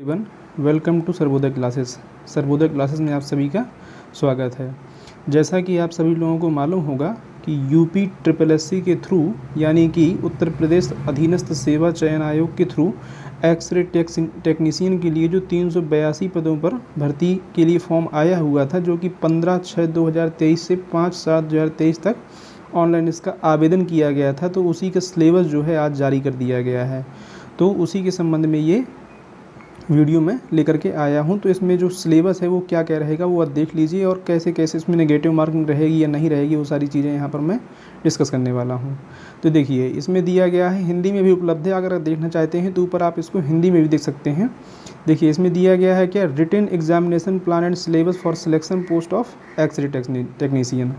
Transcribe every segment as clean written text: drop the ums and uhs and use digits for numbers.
Everyone, welcome to Sarvodaya classes. Sarvodaya classes में आप सभी का स्वागत है। जैसा कि आप सभी लोगों को मालूम होगा कि यूपी ट्रिपल एससी के थ्रू यानी कि उत्तर प्रदेश अधीनस्थ सेवा चयन आयोग के थ्रू एक्सरे टेक्नीशियन के लिए जो 382 पदों पर भर्ती के लिए फॉर्म आया हुआ था, जो कि 15/6/2023 से 5/7/2023 तक ऑनलाइन इसका आवेदन किया गया था। तो उसी का सिलेबस जो है आज जारी कर दिया गया है। तो उसी के संबंध में ये वीडियो में लेकर के आया हूं। तो इसमें जो सिलेबस है वो क्या क्या रहेगा वो आप देख लीजिए, और कैसे कैसे इसमें नेगेटिव मार्किंग रहेगी या नहीं रहेगी वो सारी चीज़ें यहाँ पर मैं डिस्कस करने वाला हूँ। तो देखिए, इसमें दिया गया है, हिंदी में भी उपलब्ध है। अगर आप देखना चाहते हैं तो ऊपर आप इसको हिंदी में भी देख सकते हैं। देखिए, इसमें दिया गया है क्या, written examination plan and syllabus for selection post of X ray technician.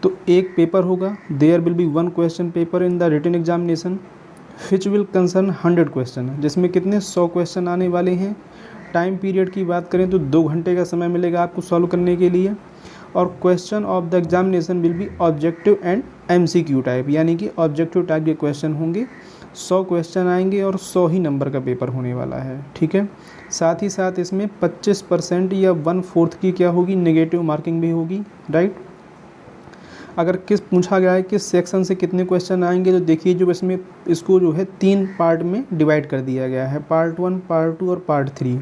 तो एक पेपर होगा, there will be 1 question paper in the written examination which will concern 100 question, जिसमें कितने 100 क्वेश्चन आने वाले हैं। टाइम पीरियड की बात करें तो 2 घंटे का समय मिलेगा आपको सॉल्व करने के लिए। और question of the examination will be objective and MCQ type, यानी कि ऑब्जेक्टिव टाइप के क्वेश्चन होंगे। 100 क्वेश्चन आएंगे और 100 ही नंबर का पेपर होने वाला है। ठीक है, साथ ही साथ इसमें 25% या 1/4 की क्या होगी, नेगेटिव मार्किंग भी होगी। राइट, अगर किस पूछा गया है किस सेक्शन से कितने क्वेश्चन आएंगे, तो देखिए जो इसमें इसको जो है 3 पार्ट में डिवाइड कर दिया गया है, पार्ट 1, पार्ट 2 और पार्ट 3।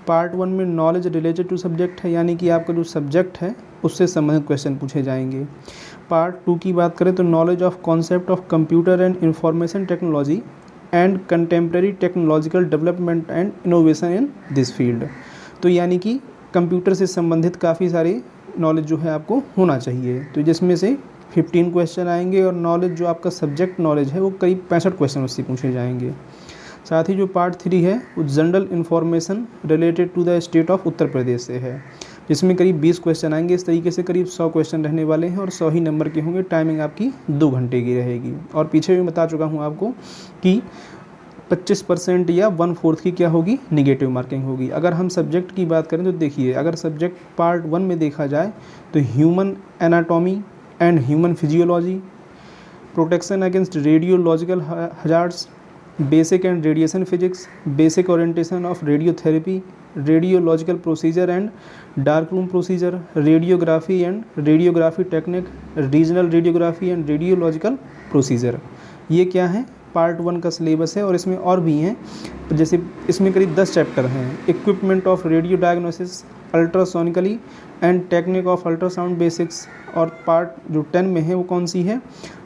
पार्ट 1 में नॉलेज रिलेटेड टू सब्जेक्ट है, यानी कि आपका जो सब्जेक्ट है उससे संबंधित क्वेश्चन पूछे जाएंगे। पार्ट 2 की बात करें तो knowledge of concept of computer and information technology and contemporary technological development and innovation in this field. तो यानी कि कंप्यूटर से संबंधित काफ़ी सारे नॉलेज जो है आपको होना चाहिए, तो जिसमें से 15 क्वेश्चन आएंगे। और नॉलेज जो आपका सब्जेक्ट नॉलेज है वो करीब 65 क्वेश्चन उससे पूछे जाएंगे। साथ ही जो पार्ट 3 है वो general information related to the state of Uttar Pradesh से है, जिसमें करीब 20 क्वेश्चन आएंगे। इस तरीके से करीब 100 क्वेश्चन रहने वाले हैं और 100 ही नंबर के होंगे। टाइमिंग आपकी 2 घंटे की रहेगी। और पीछे भी बता चुका हूँ आपको कि 25% या 1/4 की क्या होगी, निगेटिव मार्किंग होगी। अगर हम सब्जेक्ट की बात करें तो देखिए, अगर सब्जेक्ट पार्ट 1 में देखा जाए तो human anatomy and human physiology, protection against radiological hazards, basic and radiation physics, basic orientation of radiotherapy, radiological procedure and dark room procedure, radiography and radiography technique, regional radiography and radiological procedure, ये क्या है, part 1 का syllabus है। और इसमें और भी हैं, जैसे इसमें करीब 10 चैप्टर हैं। Equipment of radio diagnosis, ultrasonically and technique of ultrasound basics. और पार्ट जो 10 में है वो कौन सी है,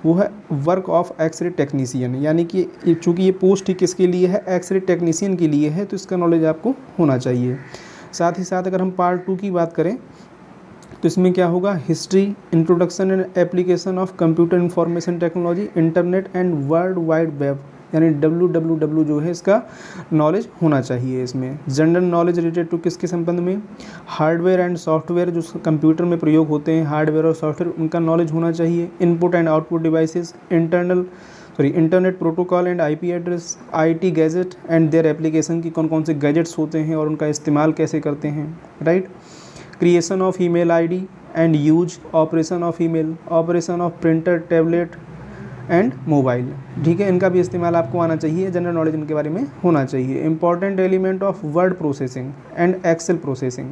वो है वर्क ऑफ एक्सरे टेक्नीशियन, यानी कि चूँकि ये पोस्ट ही किसके लिए है, एक्सरे टेक्नीशियन के लिए है, तो इसका नॉलेज आपको होना चाहिए। साथ ही साथ अगर हम पार्ट 2 की बात करें तो इसमें क्या होगा, history, introduction and application of computer information technology, internet and world wide web, यानी WWW जो है इसका नॉलेज होना चाहिए। इसमें जनरल नॉलेज रिलेटेड टू किसके संबंध में, हार्डवेयर एंड सॉफ्टवेयर जो कंप्यूटर में प्रयोग होते हैं, हार्डवेयर और सॉफ्टवेयर, उनका नॉलेज होना चाहिए। Input and output devices, internet protocol and IP address, IT gadget and their application की कौन कौन से गैजेट्स होते हैं और उनका इस्तेमाल कैसे करते हैं। Right, creation of email ID and use, operation of email, operation of printer, tablet and mobile. ठीक है, इनका भी इस्तेमाल आपको आना चाहिए, जनरल नॉलेज इनके बारे में होना चाहिए। Important element of word processing and Excel processing,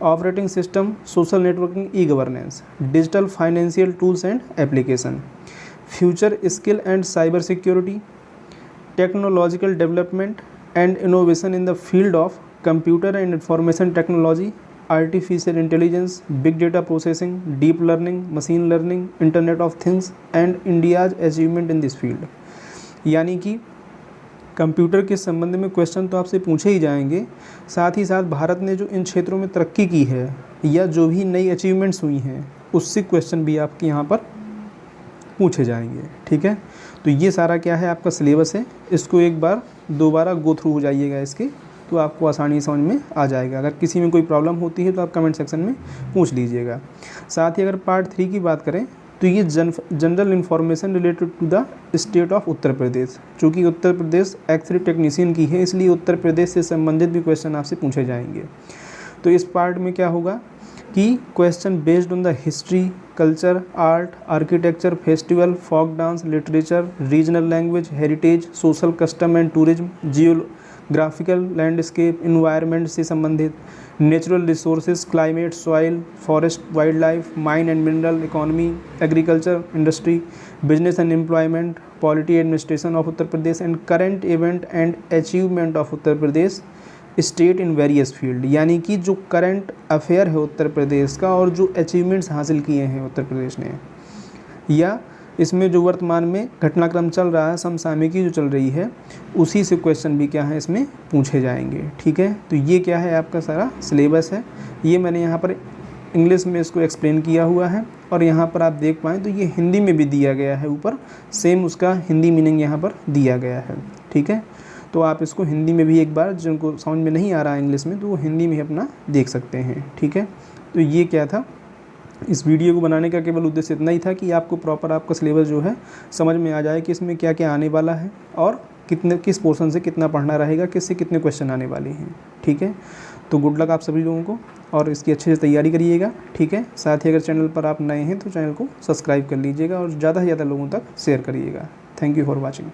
operating system, social networking, e governance, digital financial tools and application, future skill and cyber security, technological development and innovation in the field of computer and information technology, artificial intelligence, big data processing, deep learning, machine learning, internet of things and India's achievement in this field. यानी कि computer के संबंध में question तो आपसे पूछे ही जाएंगे, साथ ही साथ भारत ने जो इन क्षेत्रों में तरक्की की है या जो भी नई अचीवमेंट्स हुई हैं उससे क्वेश्चन भी आपके यहाँ पर पूछे जाएंगे। ठीक है, तो ये सारा क्या है आपका सिलेबस है, इसको एक बार दोबारा गो थ्रू हो जाइएगा इसके, तो आपको आसानी समझ में आ जाएगा। अगर किसी में कोई प्रॉब्लम होती है तो आप कमेंट सेक्शन में पूछ लीजिएगा। साथ ही अगर पार्ट 3 की बात करें तो ये general information related to the state of Uttar Pradesh, चूँकि उत्तर प्रदेश एक्सरे टेक्नीशियन की है इसलिए उत्तर प्रदेश से संबंधित भी क्वेश्चन आपसे पूछे जाएंगे। तो इस पार्ट में क्या होगा कि question based on the history, culture, art, architecture, festival, folk dance, literature, regional language, heritage, social custom and tourism, graphical landscape, environment से संबंधित, natural resources, climate, soil, forest, wildlife, mine and mineral, economy, agriculture, industry, business and employment, polity administration of Uttar Pradesh and current event and achievement of Uttar Pradesh state in various field, यानी कि जो current affair है उत्तर प्रदेश का और जो achievements हासिल किए हैं उत्तर प्रदेश ने, या इसमें जो वर्तमान में घटनाक्रम चल रहा है, समसामयिकी जो चल रही है, उसी से क्वेश्चन भी क्या है इसमें पूछे जाएंगे। ठीक है, तो ये क्या है आपका सारा सिलेबस है। ये मैंने यहाँ पर इंग्लिश में इसको एक्सप्लेन किया हुआ है और यहाँ पर आप देख पाएँ तो ये हिंदी में भी दिया गया है, ऊपर सेम उसका हिंदी मीनिंग यहाँ पर दिया गया है। ठीक है, तो आप इसको हिंदी में भी एक बार, जिनको समझ में नहीं आ रहा है इंग्लिश में, तो वो हिंदी में अपना देख सकते हैं। ठीक है, तो ये क्या था, इस वीडियो को बनाने का केवल उद्देश्य इतना ही था कि आपको प्रॉपर आपका सिलेबस जो है समझ में आ जाए कि इसमें क्या क्या आने वाला है और किस पोर्शन से कितना पढ़ना रहेगा, किससे कितने क्वेश्चन आने वाले हैं। ठीक है, तो गुड लक आप सभी लोगों को और इसकी अच्छे से तैयारी करिएगा। ठीक है, साथ ही अगर चैनल पर आप नए हैं तो चैनल को सब्सक्राइब कर लीजिएगा और ज़्यादा से ज़्यादा लोगों तक शेयर करिएगा। Thank you for watching.